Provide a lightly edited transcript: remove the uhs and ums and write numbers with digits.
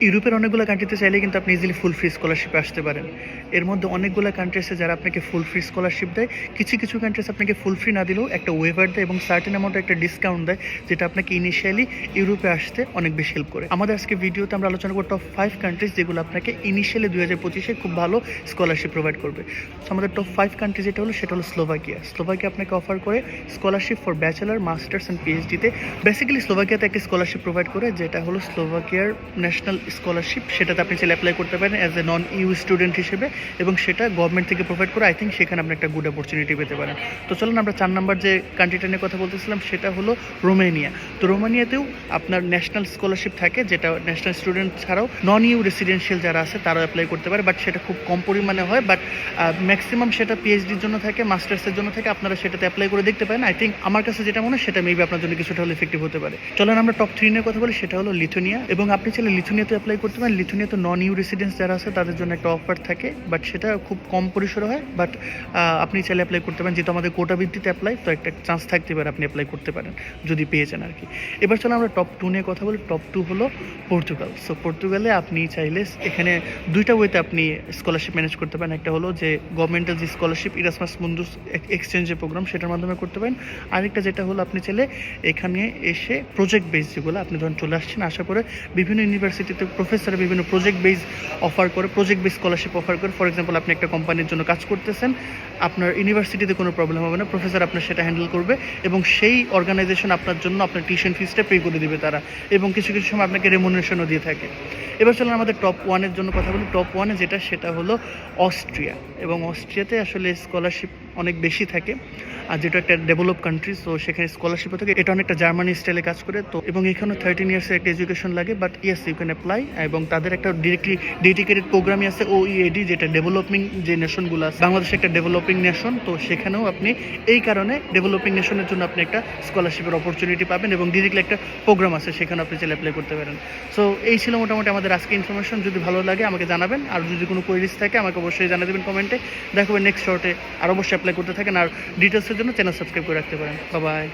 ইউরোপের অনেকগুলো কান্ট্রিতে চাইলে কিন্তু আপনি ইজিলি ফুল ফ্রি স্কলারশিপে আসতে পারেন। এর মধ্যে অনেকগুলো কান্ট্রি আছে যারা আপনাকে ফুল ফ্রি স্কলারশিপ দেয়। কিছু কিছু কান্ট্রিজ আপনাকে ফুল ফ্রি না দিলেও একটা ওয়েভার দেয় এবং সার্টেন অ্যামাউন্টে একটা ডিসকাউন্ট দেয়, যেটা আপনাকে ইনিশিয়ালি ইউরোপে আসতে অনেক বেশি হেল্প করে। আমাদের আজকে ভিডিওতে আমরা আলোচনা করব টপ 5 কান্ট্রিজ যেগুলো আপনাকে ইনিশিয়ালি 2025-এ খুব ভালো স্কলারশিপ প্রোভাইড করবে। তো আমাদের টপ 5 কান্ট্রি যেটা হলো সেটা হলো স্লোভাকিয়া। স্লোভাকিয়া আপনাকে অফার করে scholarship for bachelor, masters and পিএইচডিতে। বেসিক্যালি স্লোভাকিয়াতে একটা স্কলারশিপ প্রোভাইড করে যেটা হলো স্লোভাকিয়ার ন্যাশনাল স্কলারশিপ। সেটাতে আপনি চাইলে অ্যাপ্লাই করতে পারেন as a non EU student হিসেবে, এবং সেটা গভর্নমেন্ট থেকে প্রোভাইড করে। আই থিঙ্ক সেখানে আপনি একটা গুড অপরচুনিটি পেতে পারেন। তো চলুন আমরা 4 নম্বর যে কান্ট্রিটা নিয়ে কথা বলতেছিলাম সেটা হলো রোমানিয়া। তো রোমানিয়াতেও আপনার ন্যাশনাল স্কলারশিপ থাকে, যেটা ন্যাশনাল স্টুডেন্ট ছাড়াও নন ইউ রেসিডেন্সিয়াল যারা আছে তারাও অ্যাপ্লাই করতে পারে, বাট সেটা খুব কম পরিমাণে হয়। বাট ম্যাক্সিমাম সেটা পিএইচডির জন্য থাকে, মাস্টার্সের জন্য থাকে। আপনারা সেটাতে অ্যাপ্লাই করে দেখতে পারেন। আই থিঙ্ক আমার কাছে যেটা মনে হয় সেটা মেবি আপনার জন্য কিছুটা হলে এফেক্টিভ হতে পারে। চলুন আমরা টপ 3 নিয়ে কথা বলি, সেটা হলো লিথুনিয়া। এবং আপনি চাইলে লিথুনিয়াতে অ্যাপ্লাই করতে পারেন। লিথুনিয়াতে নন ইউ রেসিডেন্স যারা আছে তাদের জন্য একটা অফার থাকে, বাট সেটা খুব কম পরিসরে হয়। বাট আপনি চাইলে অ্যাপ্লাই করতে পারেন, যেহেতু আমাদের কোটা ভিত্তিতে অ্যাপ্লাই, তো একটা চান্স থাকতে পারে আপনি অ্যাপ্লাই করতে পারেন যদি পেয়ে যান আর কি। এবার চলো আমরা টপ 2 নিয়ে কথা বলি। টপ 2 হলো পর্তুগাল। সো পর্তুগালে আপনি চাইলে এখানে দুইটা ওয়েতে আপনি স্কলারশিপ ম্যানেজ করতে পারেন। একটা হলো যে গভর্নমেন্টাল যে স্কলারশিপ ইরাসমাস মুন্ডুস এক্সচেঞ্জের প্রোগ্রাম, সেটার মাধ্যমে করতে পারেন। আরেকটা যেটা হলো আপনি চাইলে এখানে এসে প্রজেক্ট বেস, যেগুলো আপনি ধরুন চলে আসছেন, আশা করে বিভিন্ন ইউনিভার্সিটিতে প্রফেসর বিভিন্ন প্রজেক্ট বেস অফার করে, প্রজেক্ট বেস স্কলারশিপ অফার করে। ফর এক্সাম্পল আপনি একটা কোম্পানির জন্য কাজ করতেছেন, আপনার ইউনিভার্সিটিতে কোনো প্রবলেম হবে না, প্রফেসর আপনার সেটা হ্যান্ডেল করবে এবং সেই অর্গানাইজেশন আপনার জন্য আপনার টিউশন ফিসটা পে করে দিবে তারা, এবং কিছু কিছু সময় আপনাকে রেমুনারেশনও দিয়ে থাকে। এবার চলুন আমাদের টপ 1-এর জন্য কথা বলি। টপ 1-এ যেটা সেটা হলো অস্ট্রিয়া। এবং অস্ট্রিয়াতে আসলে স্কলারশিপ অনেক বেশি থাকে, আর যেটা একটা ডেভেলপ কান্ট্রি, তো সেখানে স্কলারশিপও থাকে। এটা অনেকটা জার্মানি স্টাইলে কাজ করে। তো এবং এখানেও 13 ইয়ার্সের একটা এডুকেশন লাগে, but yes you can apply. এবং তাদের একটা ডিরেক্টলি ডেডিকেটেড প্রোগ্রামই আছে ওইএডি, যেটা ডেভেলপিং যে নেশনগুলো আছে। বাংলাদেশ একটা ডেভেলপিং নেশন, তো সেখানেও আপনি এই কারণে ডেভেলপিং নেশনের জন্য আপনি একটা স্কলারশিপের অপরচুনিটি পাবেন, এবং ডিরেক্টলি একটা প্রোগ্রাম আছে, সেখানে আপনি চাইলে অ্যাপ্লাই করতে পারেন। সো এই ছিল মোটামুটি আমাদের আজকে ইনফরমেশন। যদি ভালো লাগে আমাকে জানাবেন, আর যদি কোনো কোয়েরিজ থাকে আমাকে অবশ্যই জানিয়ে দেবেন কমেন্টে। দেখা হবে নেক্সট শর্টে। আর অবশ্যই অ্যাপ্লাই করতে থাকেন, আর ডিটেলসের জন্য চ্যানেল সাবস্ক্রাইব করে রাখতে পারেন। Bye bye.